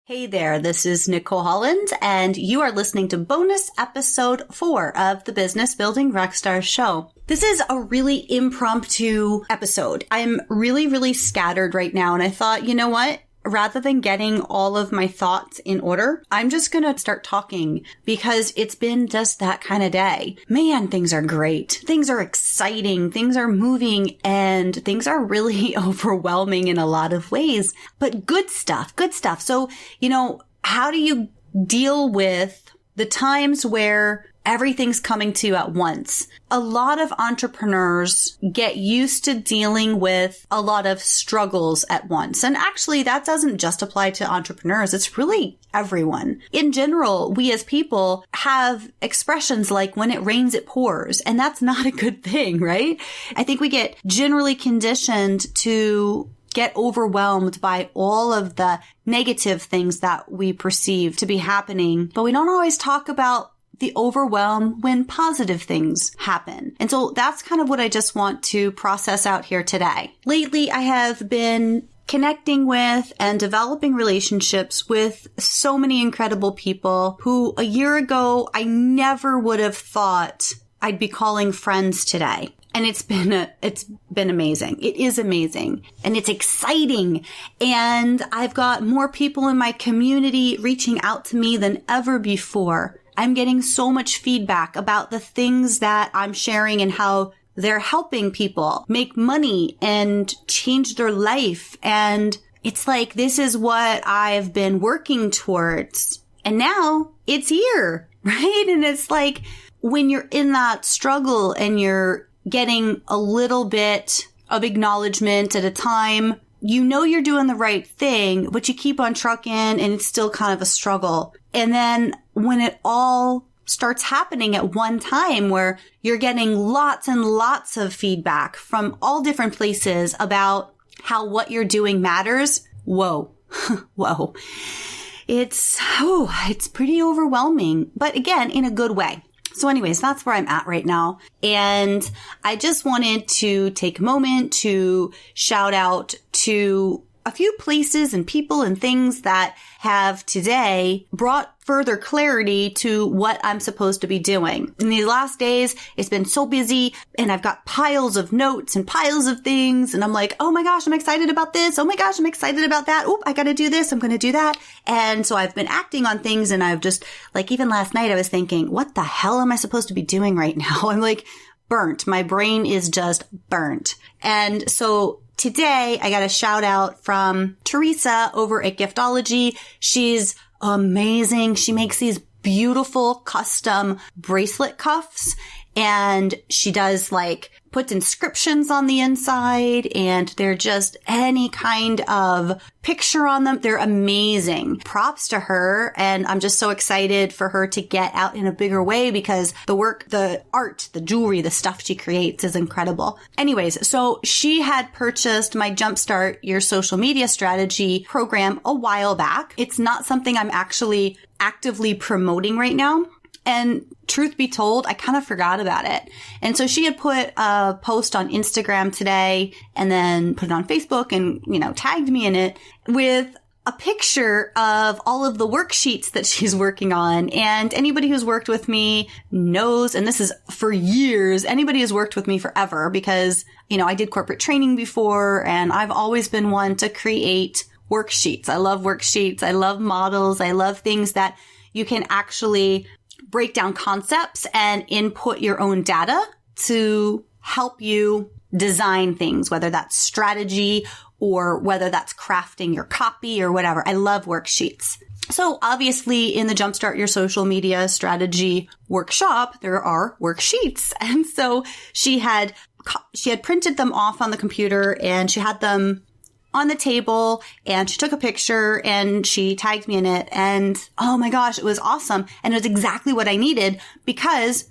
Hey there, this is Nicole Holland, and you are listening to bonus episode 4 of the Business Building Rockstars Show. This is a really impromptu episode. I'm really scattered right now, and I thought, you know what? Rather than getting all of my thoughts in order, I'm just going to start talking because it's been just that kind of day. Man, things are great. Things are exciting. Things are moving and things are really overwhelming in a lot of ways, but good stuff. So, how do you deal with the times where everything's coming to you at once? A lot of entrepreneurs get used to dealing with a lot of struggles at once. And actually, that doesn't just apply to entrepreneurs. It's really everyone. In general, we as people have expressions like when it rains, it pours. And that's not a good thing, right? I think we get generally conditioned to get overwhelmed by all of the negative things that we perceive to be happening. But we don't always talk about the overwhelm when positive things happen. And so that's kind of what I just want to process out here today. Lately, I have been connecting with and developing relationships with so many incredible people who a year ago, I never would have thought I'd be calling friends today. And it's been amazing. It is amazing and it's exciting. And I've got more people in my community reaching out to me than ever before. I'm getting so much feedback about the things that I'm sharing and how they're helping people make money and change their life. And it's like, this is what I've been working towards. And now it's here, right? And it's like when you're in that struggle and you're getting a little bit of acknowledgement at a time, you know you're doing the right thing, but you keep on trucking and it's still kind of a struggle. And then when it all starts happening at one time where you're getting lots and lots of feedback from all different places about how what you're doing matters, whoa. It's pretty overwhelming, but again, in a good way. So anyways, that's where I'm at right now. And I just wanted to take a moment to shout out to a few places and people and things that have today brought further clarity to what I'm supposed to be doing. In these last days, it's been so busy and I've got piles of notes and piles of things. And I'm like, oh my gosh, I'm excited about this. Oh my gosh, I'm excited about that. Oh, I got to do this. I'm going to do that. And so I've been acting on things and I've just like, even last night I was thinking, what the hell am I supposed to be doing right now? I'm like burnt. My brain is just burnt. And so today, I got a shout out from Teresa over at Giftology. She's amazing. She makes these beautiful custom bracelet cuffs and she does puts inscriptions on the inside and they're just any kind of picture on them. They're amazing. Props to her. And I'm just so excited for her to get out in a bigger way because the work, the art, the jewelry, the stuff she creates is incredible. Anyways, so she had purchased my Jumpstart Your Social Media Strategy program a while back. It's not something I'm actually actively promoting right now. And truth be told, I kind of forgot about it. And so she had put a post on Instagram today and then put it on Facebook and, tagged me in it with a picture of all of the worksheets that she's working on. And anybody who's worked with me knows, and this is for years, anybody who's worked with me forever because, I did corporate training before and I've always been one to create worksheets. I love worksheets. I love models. I love things that you can actually break down concepts and input your own data to help you design things, whether that's strategy or whether that's crafting your copy or whatever. I love worksheets. So obviously in the Jumpstart Your Social Media Strategy workshop, there are worksheets. And so she had printed them off on the computer and she had them on the table and she took a picture and she tagged me in it. And oh my gosh, it was awesome. And it was exactly what I needed because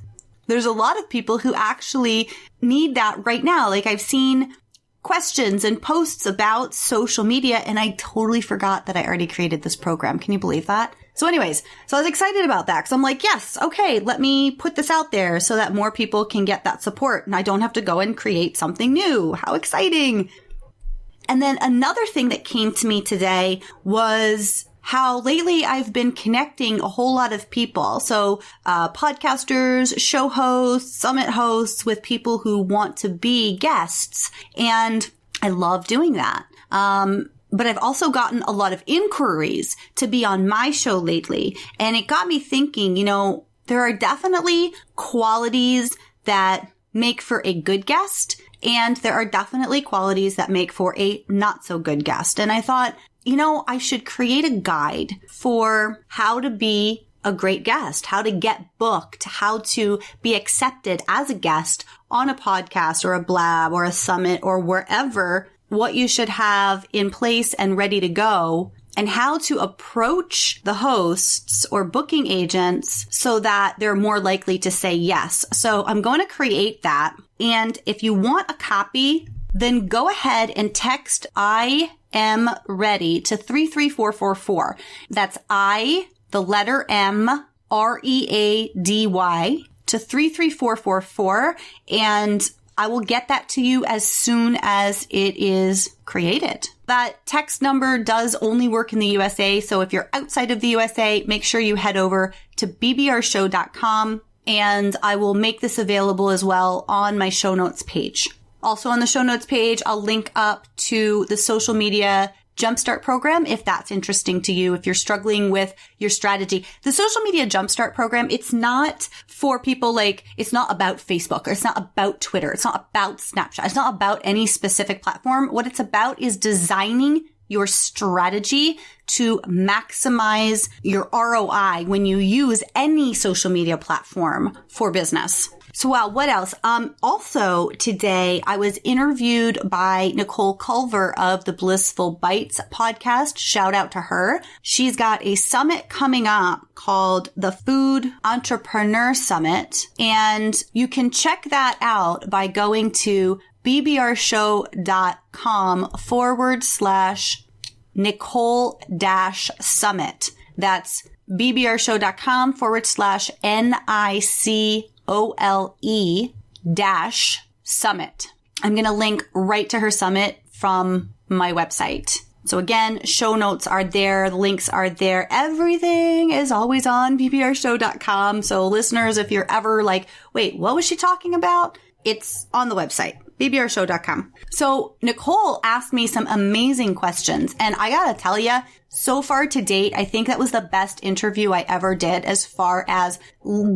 there's a lot of people who actually need that right now. I've seen questions and posts about social media and I totally forgot that I already created this program. Can you believe that? So anyways, I was excited about that because I'm like, yes, okay, let me put this out there so that more people can get that support and I don't have to go and create something new. How exciting. And then another thing that came to me today was how lately I've been connecting a whole lot of people. So, podcasters, show hosts, summit hosts with people who want to be guests. And I love doing that. But I've also gotten a lot of inquiries to be on my show lately. And it got me thinking, there are definitely qualities that make for a good guest, and there are definitely qualities that make for a not so good guest. And I thought, I should create a guide for how to be a great guest, how to get booked, how to be accepted as a guest on a podcast or a blab or a summit or wherever, what you should have in place and ready to go, and how to approach the hosts or booking agents so that they're more likely to say yes. So I'm going to create that. And if you want a copy, then go ahead and text I am ready to 33444. That's I, the letter M, READY to 33444. And I will get that to you as soon as it is created. That text number does only work in the USA. So if you're outside of the USA, make sure you head over to bbrshow.com, and I will make this available as well on my show notes page. Also on the show notes page, I'll link up to the social media Jumpstart program if that's interesting to you, if you're struggling with your strategy. The social media Jumpstart program, it's not for people it's not about Facebook, or it's not about Twitter. It's not about Snapchat. It's not about any specific platform. What it's about is designing your strategy to maximize your ROI when you use any social media platform for business. So, wow, what else? Also today I was interviewed by Nicole Culver of the Blissful Bites podcast. Shout out to her. She's got a summit coming up called the Food Entrepreneur Summit. And you can check that out by going to bbrshow.com/Nicole-Summit. That's bbrshow.com/NICOLE-Summit. I'm going to link right to her summit from my website. So again, show notes are there. The links are there. Everything is always on bbrshow.com. So listeners, if you're ever like, wait, what was she talking about? It's on the website, bbrshow.com. So Nicole asked me some amazing questions, and I gotta tell you, so far to date, I think that was the best interview I ever did as far as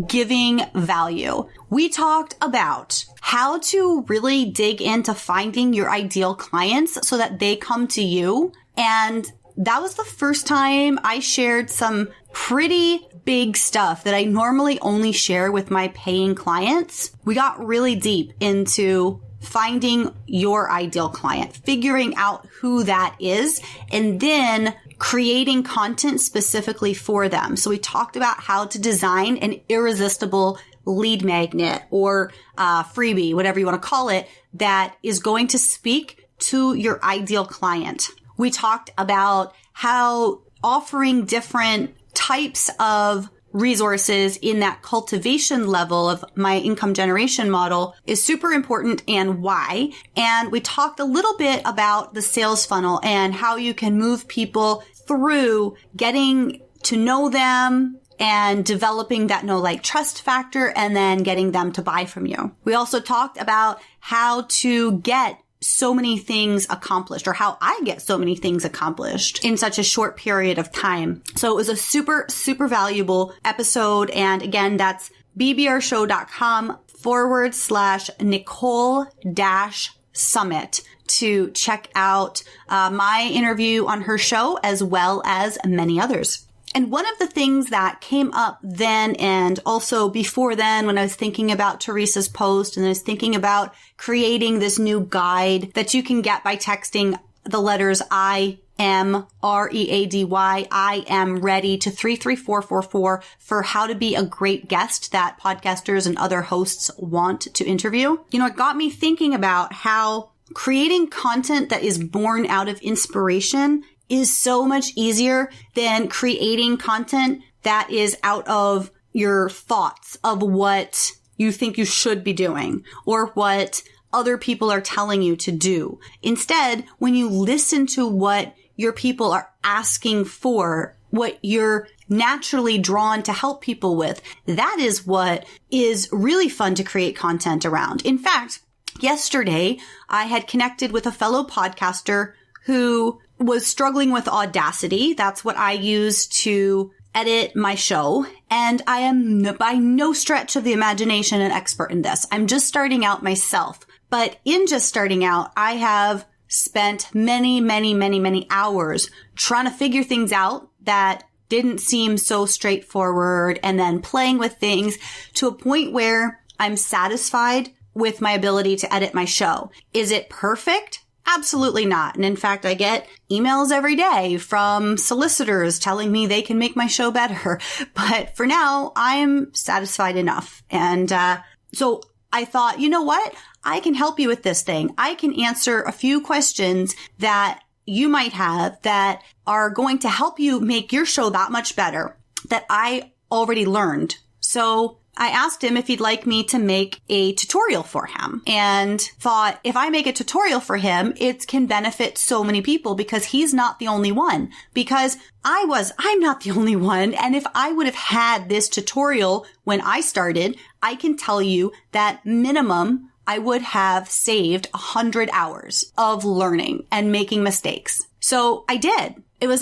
giving value. We talked about how to really dig into finding your ideal clients so that they come to you. And that was the first time I shared some pretty big stuff that I normally only share with my paying clients. We got really deep into finding your ideal client, figuring out who that is, and then creating content specifically for them. So we talked about how to design an irresistible lead magnet or freebie, whatever you want to call it, that is going to speak to your ideal client. We talked about how offering different types of resources in that cultivation level of my income generation model is super important and why. And we talked a little bit about the sales funnel and how you can move people through getting to know them and developing that know, like, trust factor, and then getting them to buy from you. We also talked about how to get so many things accomplished, or how I get so many things accomplished in such a short period of time. So it was a super, super valuable episode. And again, that's bbrshow.com/Nicole-Summit to check out my interview on her show, as well as many others. And one of the things that came up then and also before then, when I was thinking about Teresa's post and I was thinking about creating this new guide that you can get by texting the letters I-M-READY, I am ready, to 33444 for how to be a great guest that podcasters and other hosts want to interview. You know, it got me thinking about how creating content that is born out of inspiration is so much easier than creating content that is out of your thoughts of what you think you should be doing or what other people are telling you to do. Instead, when you listen to what your people are asking for, what you're naturally drawn to help people with. That is what is really fun to create content around. In fact, yesterday I had connected with a fellow podcaster who was struggling with Audacity. That's what I use to edit my show. And I am by no stretch of the imagination an expert in this. I'm just starting out myself. But in just starting out, I have spent many hours trying to figure things out that didn't seem so straightforward, and then playing with things to a point where I'm satisfied with my ability to edit my show. Is it perfect? Absolutely not. And in fact, I get emails every day from solicitors telling me they can make my show better. But for now, I'm satisfied enough. And so I thought, you know what? I can help you with this thing. I can answer a few questions that you might have that are going to help you make your show that much better that I already learned. So I asked him if he'd like me to make a tutorial for him, and thought if I make a tutorial for him, it can benefit so many people because he's not the only one. Because I'm not the only one. And if I would have had this tutorial when I started, I can tell you that minimum I would have saved 100 hours of learning and making mistakes. So I did. It was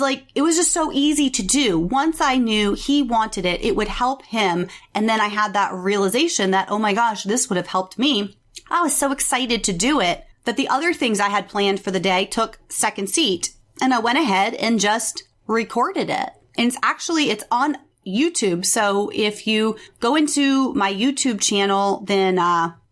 just so easy to do. Once I knew he wanted it, it would help him. And then I had that realization that, oh my gosh, this would have helped me. I was so excited to do it that the other things I had planned for the day took second seat. And I went ahead and just recorded it. And it's on YouTube. So if you go into my YouTube channel, then,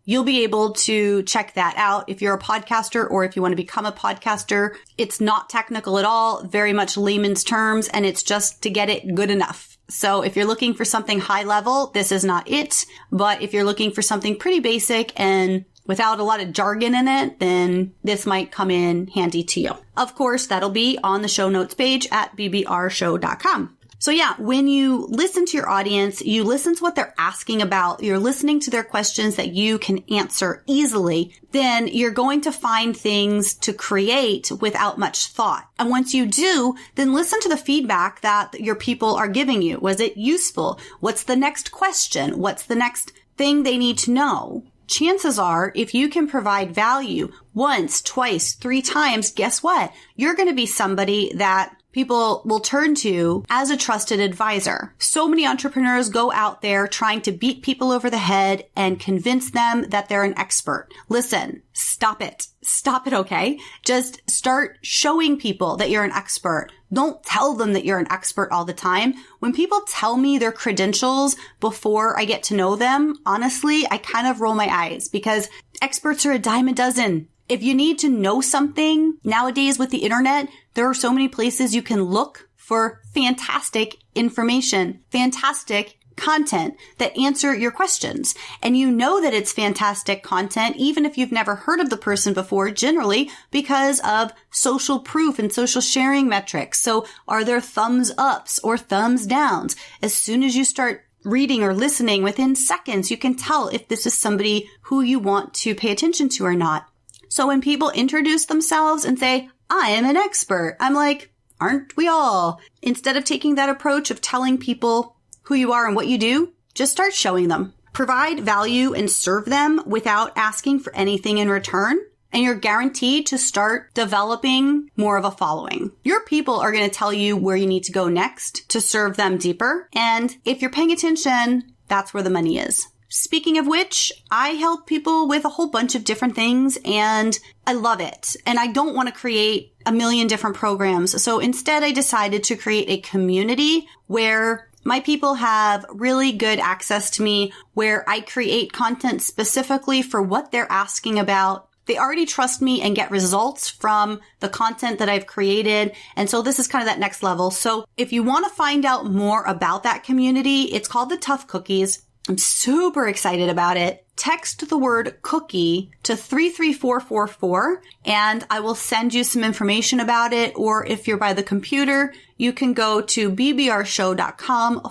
you'll be able to check that out if you're a podcaster or if you want to become a podcaster. It's not technical at all, very much layman's terms, and it's just to get it good enough. So if you're looking for something high level, this is not it. But if you're looking for something pretty basic and without a lot of jargon in it, then this might come in handy to you. Of course, that'll be on the show notes page at bbrshow.com. So yeah, when you listen to your audience, you listen to what they're asking about, you're listening to their questions that you can answer easily, then you're going to find things to create without much thought. And once you do, then listen to the feedback that your people are giving you. Was it useful? What's the next question? What's the next thing they need to know? Chances are, if you can provide value once, twice, 3 times, guess what? You're going to be somebody that people will turn to as a trusted advisor. So many entrepreneurs go out there trying to beat people over the head and convince them that they're an expert. Listen, stop it. Stop it, okay? Just start showing people that you're an expert. Don't tell them that you're an expert all the time. When people tell me their credentials before I get to know them, honestly, I kind of roll my eyes because experts are a dime a dozen. If you need to know something nowadays with the internet, there are so many places you can look for fantastic information, fantastic content that answer your questions. And you know that it's fantastic content, even if you've never heard of the person before, generally because of social proof and social sharing metrics. So are there thumbs ups or thumbs downs? As soon as you start reading or listening, within seconds, you can tell if this is somebody who you want to pay attention to or not. So when people introduce themselves and say, I am an expert, I'm like, aren't we all? Instead of taking that approach of telling people who you are and what you do, just start showing them. Provide value and serve them without asking for anything in return, and you're guaranteed to start developing more of a following. Your people are going to tell you where you need to go next to serve them deeper, and if you're paying attention, that's where the money is. Speaking of which, I help people with a whole bunch of different things and I love it. And I don't want to create a million different programs. So instead, I decided to create a community where my people have really good access to me, where I create content specifically for what they're asking about. They already trust me and get results from the content that I've created. And so this is kind of that next level. So if you want to find out more about that community, it's called the Tough Cookies. I'm super excited about it. Text the word cookie to 33444 and I will send you some information about it. Or if you're by the computer, you can go to bbrshow.com/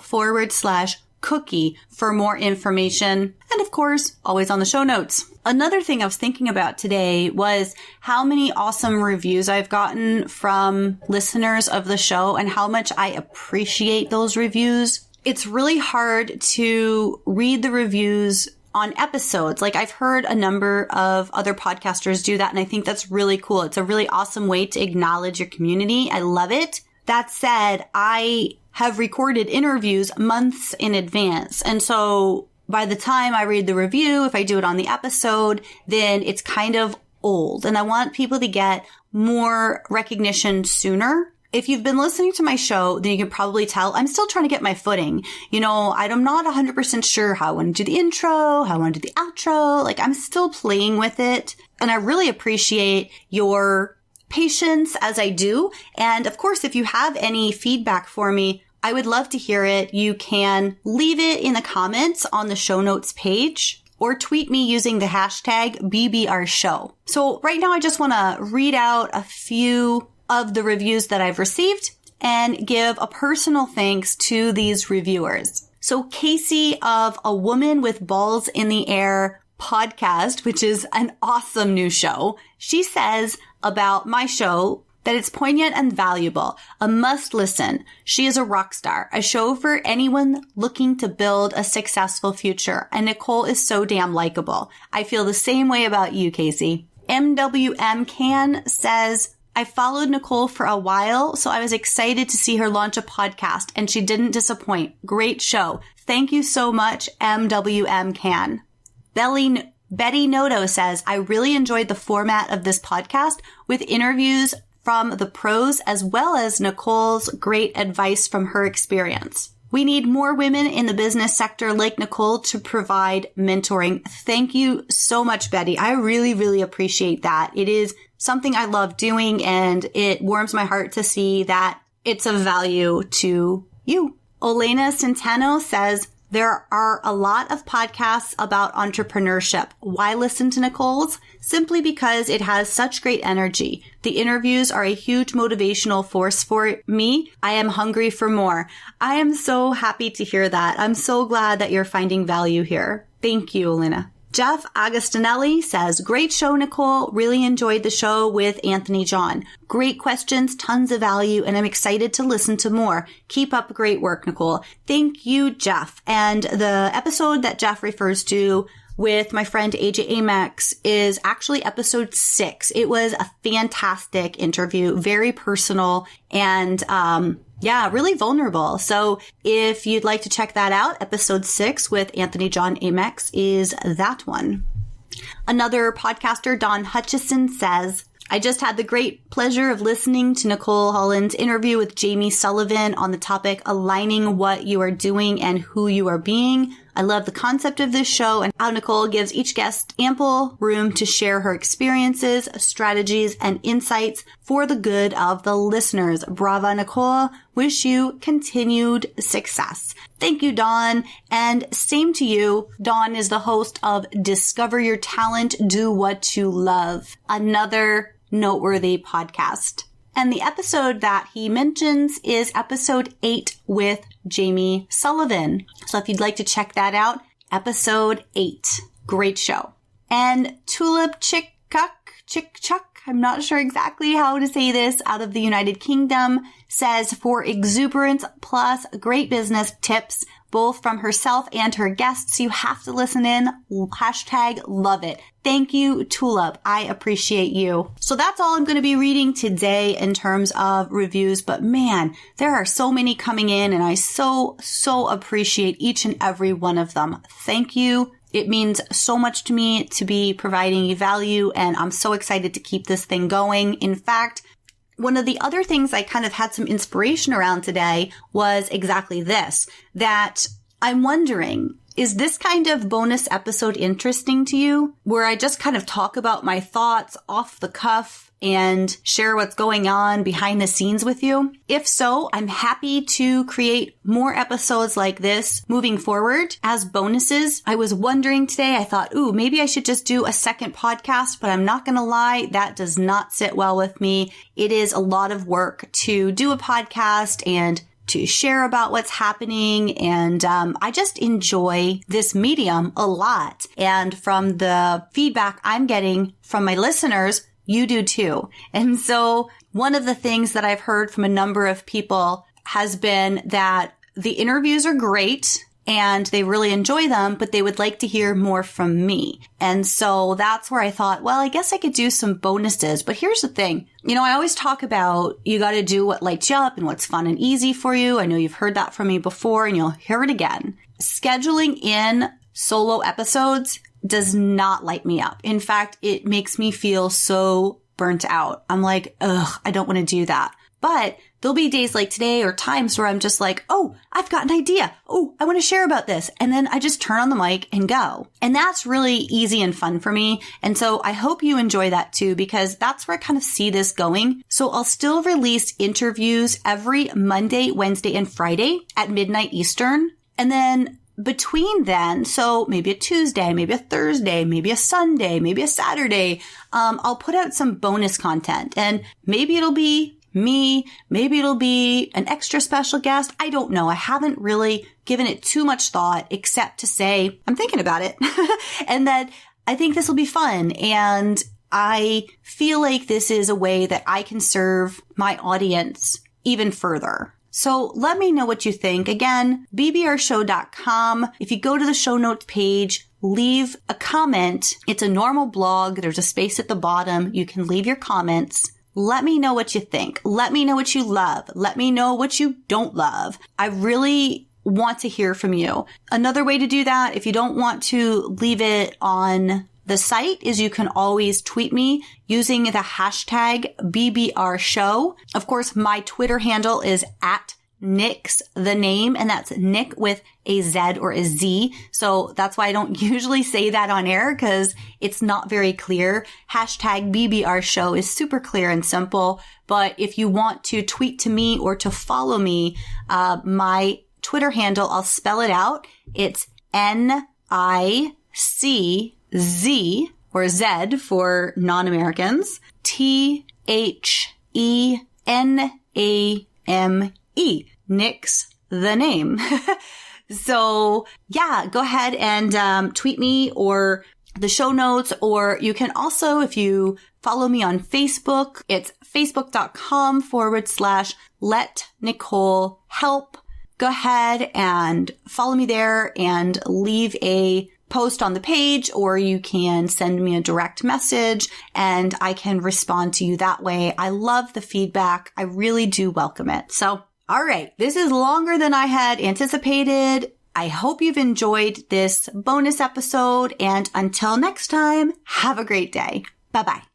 cookie for more information. And of course, always on the show notes. Another thing I was thinking about today was how many awesome reviews I've gotten from listeners of the show and how much I appreciate those reviews. It's really hard to read the reviews on episodes. Like, I've heard a number of other podcasters do that, and I think that's really cool. It's a really awesome way to acknowledge your community. I love it. That said, I have recorded interviews months in advance. And so by the time I read the review, if I do it on the episode, then it's kind of old. And I want people to get more recognition sooner. If you've been listening to my show, then you can probably tell I'm still trying to get my footing. You know, I'm not 100% sure how I want to do the intro, how I want to do the outro. Like, I'm still playing with it. And I really appreciate your patience as I do. And of course, if you have any feedback for me, I would love to hear it. You can leave it in the comments on the show notes page or tweet me using the hashtag BBRShow. So right now, I just want to read out a few of the reviews that I've received and give a personal thanks to these reviewers. So Casey of A Woman with Balls in the Air podcast, which is an awesome new show. She says about my show that it's poignant and valuable, a must listen. She is a rock star, a show for anyone looking to build a successful future. And Nicole is so damn likable. I feel the same way about you, Casey. MWM Can says, I followed Nicole for a while, so I was excited to see her launch a podcast, and she didn't disappoint. Great show. Thank you so much, MWM Can. Betty Noto says, I really enjoyed the format of this podcast with interviews from the pros as well as Nicole's great advice from her experience. We need more women in the business sector like Nicole to provide mentoring. Thank you so much, Betty. I really, really appreciate that. It is something I love doing, and it warms my heart to see that it's of value to you. Elena Centeno says, there are a lot of podcasts about entrepreneurship. Why listen to Nicole's? Simply because it has such great energy. The interviews are a huge motivational force for me. I am hungry for more. I am so happy to hear that. I'm so glad that you're finding value here. Thank you, Elena. Jeff Agostinelli says, great show, Nicole. Really enjoyed the show with Anthony John. Great questions, tons of value, and I'm excited to listen to more. Keep up great work, Nicole. Thank you, Jeff. And the episode that Jeff refers to with my friend AJ Amex is actually episode 6. It was a fantastic interview, very personal, and really vulnerable. So if you'd like to check that out, episode 6 with Anthony John Amex is that one. Another podcaster, Don Hutchison, says, I just had the great pleasure of listening to Nicole Holland's interview with Jamie Sullivan on the topic aligning what you are doing and who you are being. I love the concept of this show and how Nicole gives each guest ample room to share her experiences, strategies, and insights for the good of the listeners. Brava, Nicole. Wish you continued success. Thank you, Dawn. And same to you. Dawn is the host of Discover Your Talent, Do What You Love, another noteworthy podcast. And the episode that he mentions is episode 8 with Jamie Sullivan. So if you'd like to check that out, episode 8. Great show. And Tulip Chick-Chuck, I'm not sure exactly how to say this, out of the United Kingdom, says, for exuberance plus great business tips, both from herself and her guests, you have to listen in. Hashtag love it. Thank you, Tulip. I appreciate you. So that's all I'm going to be reading today in terms of reviews. But man, there are so many coming in, and I so appreciate each and every one of them. Thank you. It means so much to me to be providing you value, and I'm so excited to keep this thing going. In fact, one of the other things I kind of had some inspiration around today was exactly this, that I'm wondering, is this kind of bonus episode interesting to you, where I just kind of talk about my thoughts off the cuff and share what's going on behind the scenes with you? If so, I'm happy to create more episodes like this moving forward as bonuses. I was wondering today, I thought, maybe I should just do a second podcast, but I'm not going to lie, that does not sit well with me. It is a lot of work to do a podcast and to share about what's happening. And I just enjoy this medium a lot. And from the feedback I'm getting from my listeners, you do too. And so one of the things that I've heard from a number of people has been that the interviews are great and they really enjoy them, but they would like to hear more from me. And so that's where I thought, well, I guess I could do some bonuses. But here's the thing. I always talk about you got to do what lights you up and what's fun and easy for you. I know you've heard that from me before and you'll hear it again. Scheduling in solo episodes does not light me up. In fact, it makes me feel so burnt out. I'm like, ugh, I don't want to do that. But there'll be days like today or times where I'm just like, oh, I've got an idea. Oh, I want to share about this. And then I just turn on the mic and go. And that's really easy and fun for me. And so I hope you enjoy that too, because that's where I kind of see this going. So I'll still release interviews every Monday, Wednesday, and Friday at midnight Eastern. And then between then, so maybe a Tuesday, maybe a Thursday, maybe a Sunday, maybe a Saturday, I'll put out some bonus content. And maybe it'll be me, maybe it'll be an extra special guest. I don't know. I haven't really given it too much thought except to say I'm thinking about it and that I think this will be fun. And I feel like this is a way that I can serve my audience even further. So let me know what you think. Again, bbrshow.com. If you go to the show notes page, leave a comment. It's a normal blog. There's a space at the bottom. You can leave your comments. Let me know what you think. Let me know what you love. Let me know what you don't love. I really want to hear from you. Another way to do that, if you don't want to leave it on the site, is you can always tweet me using the hashtag #BBRShow. Of course, my Twitter handle is @Nick's the name, and that's Nick with a Z or a Z. So that's why I don't usually say that on air because it's not very clear. Hashtag #BBRShow is super clear and simple. But if you want to tweet to me or to follow me, my Twitter handle, I'll spell it out. It's NICZ or Z for non-Americans, THENAME. Nick's the name. So yeah, go ahead and tweet me or the show notes, or you can also, if you follow me on Facebook, it's facebook.com/Let Nicole Help. Go ahead and follow me there and leave a post on the page, or you can send me a direct message and I can respond to you that way. I love the feedback. I really do welcome it. So, all right, this is longer than I had anticipated. I hope you've enjoyed this bonus episode, and until next time, have a great day. Bye-bye.